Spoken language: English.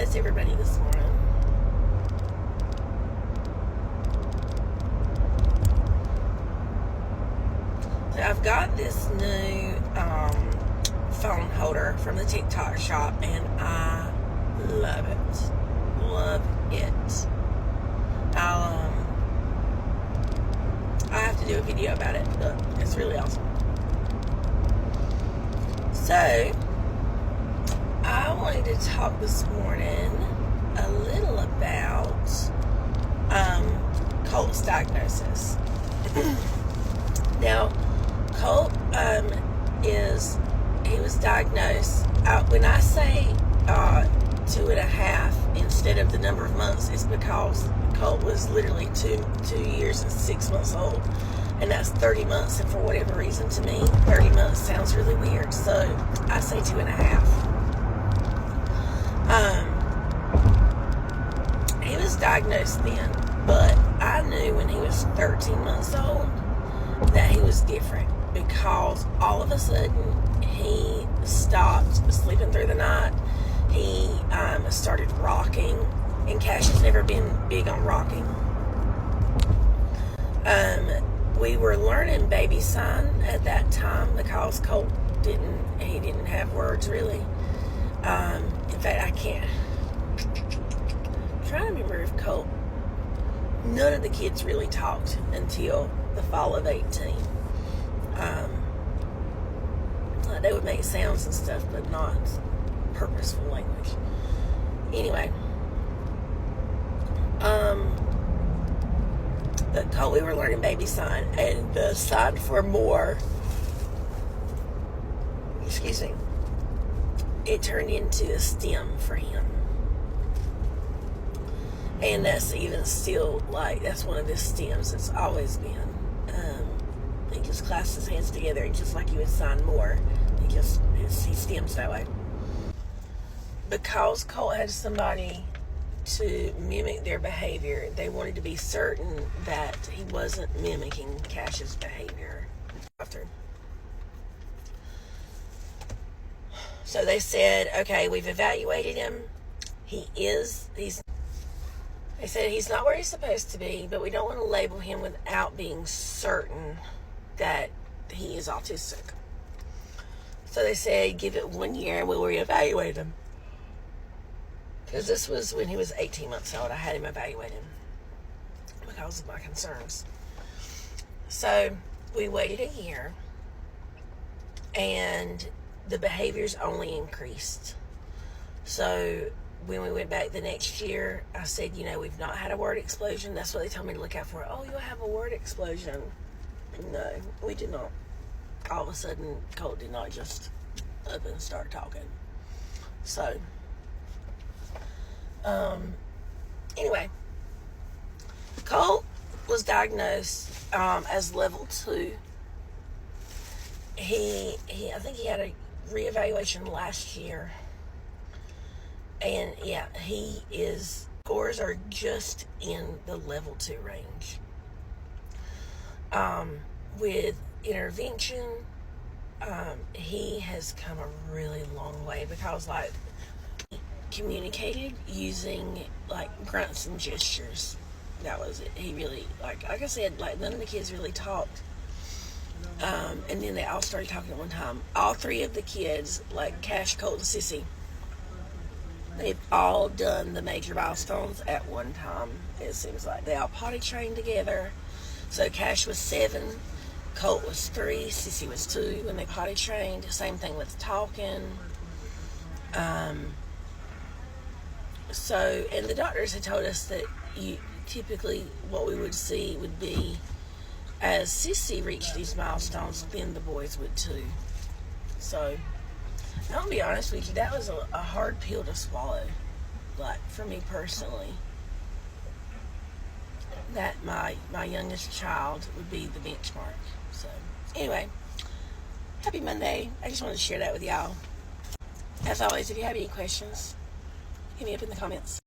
How's everybody this morning? So I've got this new phone holder from the TikTok shop, and I love it. Love it. I have to do a video about it, but it's really awesome. So I wanted to talk this morning a little about Colt's diagnosis. Now, Colt he was diagnosed, when I say 2.5 instead of the number of months, it's because Colt was literally two years and 6 months old, and that's 30 months, and for whatever reason, to me 30 months sounds really weird, so I say 2.5. He was diagnosed then, but I knew when he was 13 months old that he was different, because all of a sudden he stopped sleeping through the night. He started rocking, and Cash has never been big on rocking. We were learning baby sign at that time because Colt didn't have words really. In fact, I'm trying to remember if Colt, none of the kids really talked until the fall of 18. They would make sounds and stuff, but not purposeful language. Anyway, but Colt, we were learning baby sign, and the sign for more, it turned into a stem for him. And that's even still, that's one of his stems. It's always been. He just clasps his hands together, and just like you would sign more, he stems that way. Because Colt had somebody to mimic their behavior, they wanted to be certain that he wasn't mimicking Cash's behavior. So they said, okay, we've evaluated him. They said he's not where he's supposed to be, but we don't want to label him without being certain that he is autistic. So they said, give it 1 year and we'll reevaluate him. Because this was when he was 18 months old. I had him evaluated because of my concerns. So we waited a year, and the behaviors only increased. So when we went back the next year, I said, we've not had a word explosion. That's what they told me to look out for. Oh, you'll have a word explosion. No, we did not. All of a sudden, Colt did not just up and start talking. So, anyway, Colt was diagnosed as level 2. I think he had a reevaluation last year. And yeah, his scores are just in the level 2 range. With intervention, he has come a really long way, because he communicated using grunts and gestures. That was it. He really, like I said, none of the kids really talked. And then they all started talking at one time. All 3 of the kids, Cash, Colt, and Sissy, they've all done the major milestones at one time. It seems like they all potty trained together. So Cash was 7, Colt was 3, Sissy was 2 when they potty trained. Same thing with talking. And the doctors had told us that typically what we would see would be, as Sissy reached these milestones, then the boys would too. So I'll be honest with you, that was a hard pill to swallow, for me personally, that my youngest child would be the benchmark. So anyway, happy Monday. I just wanted to share that with y'all. As always, if you have any questions, hit me up in the comments.